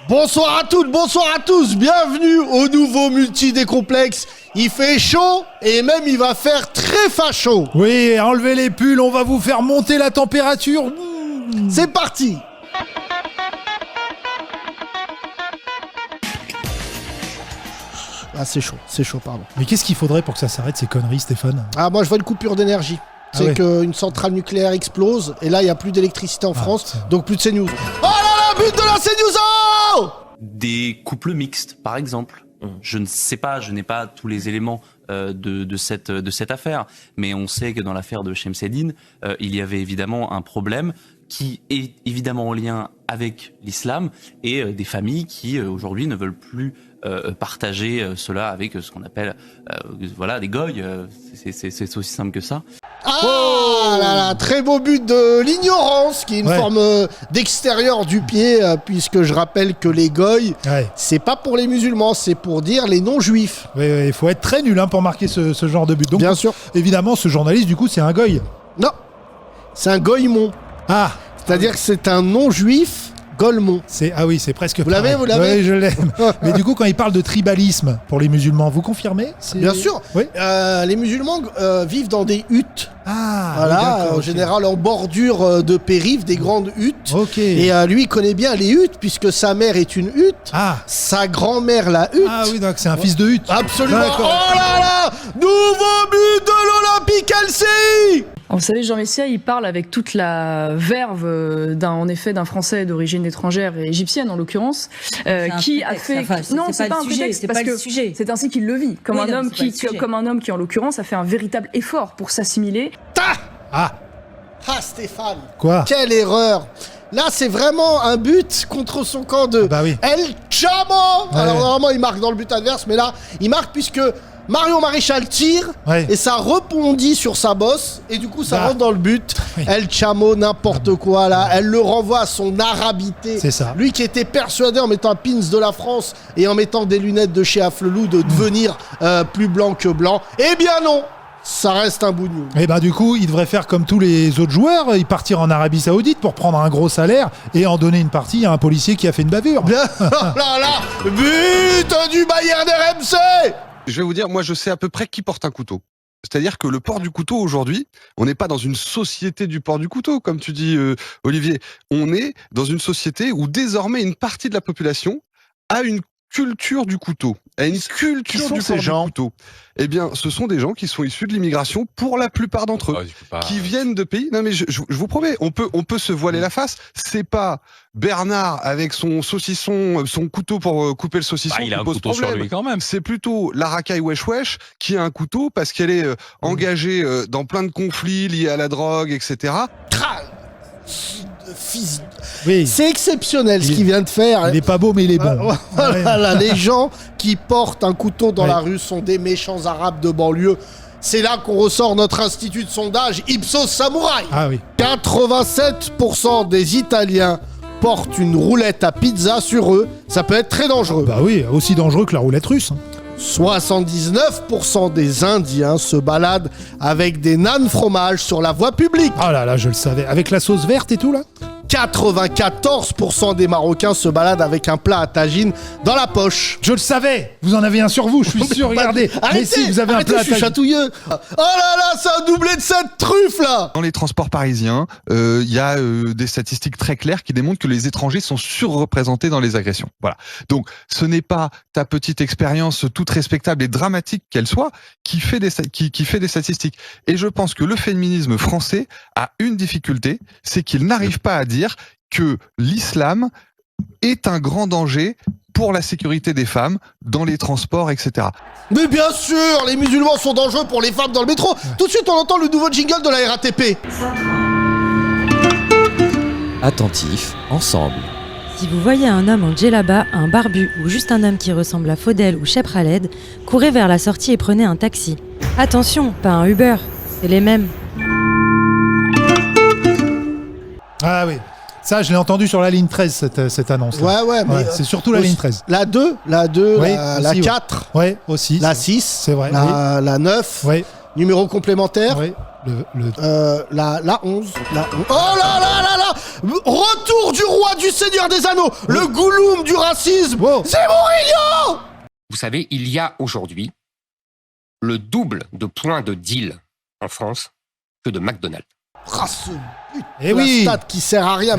Bonsoir à toutes, bonsoir à tous, bienvenue au nouveau multi-décomplexe. Il fait chaud et même il va faire très facho. Oui, enlevez les pulls, on va vous faire monter la température. C'est parti. Ah c'est chaud, pardon. Mais qu'est-ce qu'il faudrait pour que ça s'arrête ces conneries, Stéphane ? Ah moi je vois une coupure d'énergie. C'est ouais. qu'une centrale nucléaire explose et là il n'y a plus d'électricité en France, donc plus de CNews. Oh là là, but de la CNews! Des couples mixtes, par exemple. Je ne sais pas, je n'ai pas tous les éléments de cette affaire, mais on sait que dans l'affaire de Shemseddine, il y avait évidemment un problème qui est évidemment en lien avec l'islam et des familles qui aujourd'hui ne veulent plus partager cela avec ce qu'on appelle des goy. C'est aussi simple que ça. Ah là là, très beau but de l'ignorance, qui est une forme d'extérieur du pied, puisque je rappelle que les goy, c'est pas pour les musulmans, c'est pour dire les non-juifs. Oui, il faut être très nul pour marquer ce genre de but. Donc, bien sûr. Évidemment, ce journaliste, du coup, c'est un goy. Non, c'est un goymon. Ah, c'est-à-dire que c'est un non-juif golemon. C'est presque. Vous l'avez, vous l'avez ? Oui, je l'aime. Mais du coup, quand il parle de tribalisme pour les musulmans, vous confirmez ? Bien sûr. Oui. Les musulmans vivent dans des huttes. Ah, voilà, oui, en général en bordure de périph', des grandes huttes. Ok. Et lui, il connaît bien les huttes, puisque sa mère est une hutte. Ah. Sa grand-mère la hutte. Ah oui, donc c'est un fils de hutte. Absolument. D'accord. Oh là là, nouveau but de l'Olympique LCI. Vous savez, Jean Messia, il parle avec toute la verve d'un Français d'origine étrangère et égyptienne en l'occurrence, qui a fait. Non, c'est pas un prétexte parce que c'est ainsi qu'il le vit, comme un homme qui en l'occurrence a fait un véritable effort pour s'assimiler. Ah Stéphane. Quoi ? Quelle erreur. Là, c'est vraiment un but contre son camp de El Chamo. Ouais. Alors normalement, il marque dans le but adverse, mais là, il marque puisque Marion Maréchal tire et ça rebondit sur sa bosse et du coup ça rentre dans le but. El Chamo, n'importe quoi là. Elle le renvoie à son arabité. C'est ça. Lui qui était persuadé en mettant un pins de la France et en mettant des lunettes de chez Afflelou de devenir plus blanc que blanc. Eh bien non, ça reste un bougnou. Et du coup, il devrait faire comme tous les autres joueurs, il partir en Arabie Saoudite pour prendre un gros salaire et en donner une partie à un policier qui a fait une bavure. Bien là, but du Bayern RMC. Je vais vous dire, moi je sais à peu près qui porte un couteau. C'est-à-dire que le port du couteau aujourd'hui, on n'est pas dans une société du port du couteau, comme tu dis Olivier. On est dans une société où désormais une partie de la population a une culture du couteau, a une culture du port du couteau. Eh bien, ce sont des gens qui sont issus de l'immigration pour la plupart d'entre eux, qui viennent de pays. Non mais je vous promets, on peut se voiler la face. C'est pas Bernard avec son saucisson, son couteau pour couper le saucisson. Il a un couteau sur lui quand même. C'est plutôt la racaille wesh wesh qui a un couteau parce qu'elle est engagée dans plein de conflits liés à la drogue, etc. Oui. C'est exceptionnel ce qu'il vient de faire. Il est pas beau mais il est bon. Voilà, les gens qui portent un couteau dans la rue sont des méchants arabes de banlieue. C'est là qu'on ressort notre institut de sondage Ipsos Samouraï. Ah oui. 87% des Italiens portent une roulette à pizza sur eux. Ça peut être très dangereux. Bah oui, aussi dangereux que la roulette russe. 79% des Indiens se baladent avec des nanes fromage sur la voie publique. Ah là là, je le savais. Avec la sauce verte et tout là ? 94% des Marocains se baladent avec un plat à tagine dans la poche. Je le savais. Vous en avez un sur vous, je suis sûr, regardez. Arrêtez, mais si, vous avez un plat à je suis chatouilleux. Oh là là, c'est un doublé de cette truffe là. Dans les transports parisiens, il y a des statistiques très claires qui démontrent que les étrangers sont surreprésentés dans les agressions. Voilà. Donc, ce n'est pas ta petite expérience toute respectable et dramatique qu'elle soit qui fait des statistiques. Et je pense que le féminisme français a une difficulté, c'est qu'il n'arrive pas à dire que l'islam est un grand danger pour la sécurité des femmes dans les transports, etc. Mais bien sûr, les musulmans sont dangereux pour les femmes dans le métro. Tout de suite, on entend le nouveau jingle de la RATP. Attentifs, ensemble. Si vous voyez un homme en djellaba, un barbu ou juste un homme qui ressemble à Faudel ou Cheb Khaled, courez vers la sortie et prenez un taxi. Attention, pas un Uber, c'est les mêmes. Ah oui. Ça, je l'ai entendu sur la ligne 13, cette annonce. Ouais, mais c'est surtout la ligne 13. La 2, oui, la aussi, 4. Ouais, aussi. La 6, c'est vrai. la 9. Oui. Numéro complémentaire. Oui. La 11. Oh là là là là! Retour du roi du Seigneur des Anneaux, le Gollum du racisme. C'est Mourinho! Vous savez, il y a aujourd'hui le double de points de deal en France que de McDonald's. Ce but, stade qui sert à rien.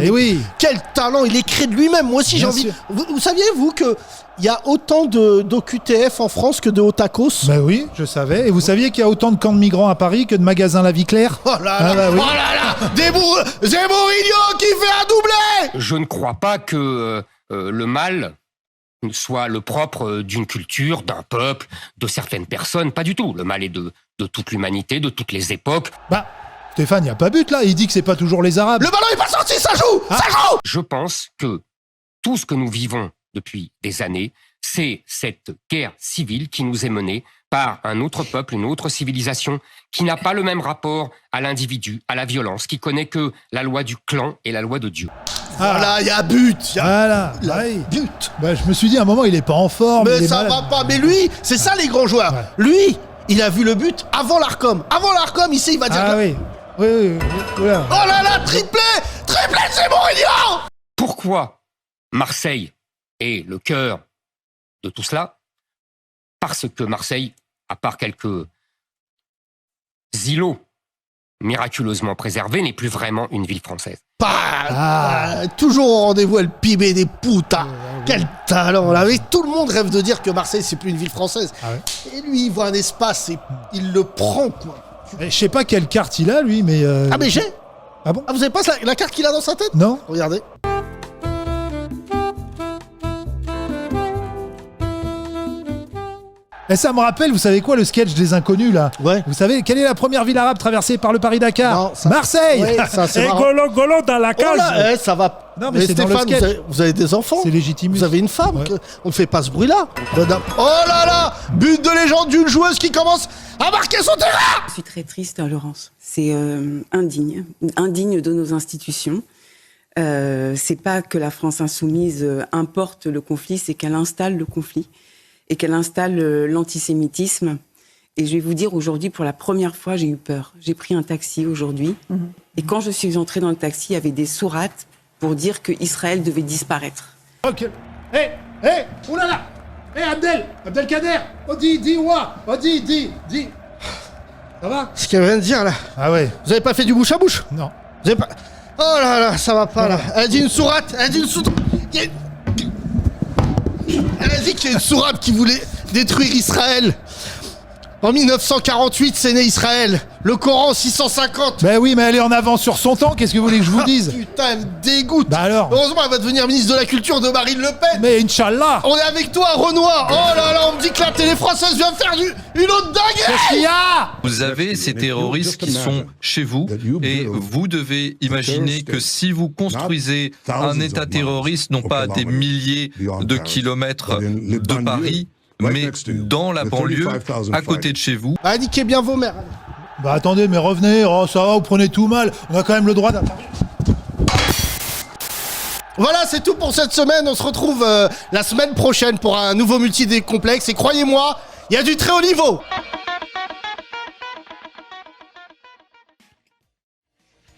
Quel talent, il écrit de lui-même. Moi aussi, j'ai envie. Vous saviez, vous, qu'il y a autant d'OQTF en France que de Otakos? Ben oui, je savais. Et vous saviez qu'il y a autant de camps de migrants à Paris que de magasins La Vie Claire? Oh là là, oh là là, c'est Mourinho qui fait un doublé! Je ne crois pas que le mal soit le propre d'une culture, d'un peuple, de certaines personnes. Pas du tout. Le mal est de toute l'humanité, de toutes les époques. Stéphane, il n'y a pas but là, il dit que c'est pas toujours les Arabes. Le ballon est pas sorti, ça joue! Ça joue! Je pense que tout ce que nous vivons depuis des années, c'est cette guerre civile qui nous est menée par un autre peuple, une autre civilisation, qui n'a pas le même rapport à l'individu, à la violence, qui connaît que la loi du clan et la loi de Dieu. Voilà, il y a but! But! Je me suis dit à un moment, il est pas en forme. Mais ça va pas, mais lui, c'est ça les grands joueurs. Ouais. Lui, il a vu le but avant l'Arcom. Avant l'Arcom, il sait, il va dire... Oui. Oh là là, triplé, c'est Mourinho! Pourquoi Marseille est le cœur de tout cela? Parce que Marseille, à part quelques îlots miraculeusement préservés, n'est plus vraiment une ville française. Toujours au rendez-vous, elle pibait des putas. Quel talent là. Mais tout le monde rêve de dire que Marseille, c'est plus une ville française. Et lui, il voit un espace et il le prend, quoi. Je sais pas quelle carte il a, lui, mais... mais j'ai. Ah bon? Vous savez pas la carte qu'il a dans sa tête? Non. Regardez. Et ça me rappelle, vous savez quoi, le sketch des inconnus, là? Ouais. Vous savez, quelle est la première ville arabe traversée par le Paris-Dakar? Non, Marseille! Ouais, ça, c'est Golo dans la cage! Là, ça va. Non, mais c'est Stéphane, dans le sketch. vous avez des enfants? C'est légitime. Vous avez une femme? Ouais. On ne fait pas ce bruit-là. Oh là là! But de légende d'une joueuse qui commence à marquer son terrain! Je suis très triste, Laurence. C'est indigne de nos institutions. C'est pas que la France insoumise importe le conflit, c'est qu'elle installe le conflit et qu'elle installe l'antisémitisme. Et je vais vous dire, aujourd'hui, pour la première fois, j'ai eu peur. J'ai pris un taxi aujourd'hui. Et quand je suis entrée dans le taxi, il y avait des sourates pour dire qu'Israël devait disparaître. Ok. Oulala! Abdelkader! Dis. Ça va? Ce qu'elle vient de dire, là. Ah ouais. Vous avez pas fait du bouche à bouche? Non. Vous avez pas... Oh là là, ça va pas, là. Elle dit une sourate. Elle a dit qu'il y a une sourate qui voulait détruire Israël. En 1948, c'est né Israël. Le Coran, 650. Ben oui, mais elle est en avance sur son temps, qu'est-ce que vous voulez que je vous dise? Putain, elle me dégoûte. Bah alors? Heureusement, elle va devenir ministre de la Culture de Marine Le Pen. Mais Inch'Allah. On est avec toi, Renoir. Oh là là, on me dit que la télé française vient faire une autre dinguerie. Qu'est-ce qu'il y a? Vous avez ces terroristes qui sont chez vous et vous devez imaginer que si vous construisez un État terroriste, non pas à des milliers de kilomètres de Paris, mais dans la banlieue, à côté de chez vous. Niquez bien vos mères. Bah attendez, mais revenez, ça va, vous prenez tout mal, on a quand même le droit d'attendre. Voilà, c'est tout pour cette semaine, on se retrouve la semaine prochaine pour un nouveau multi-décomplexe, et croyez-moi, il y a du très haut niveau.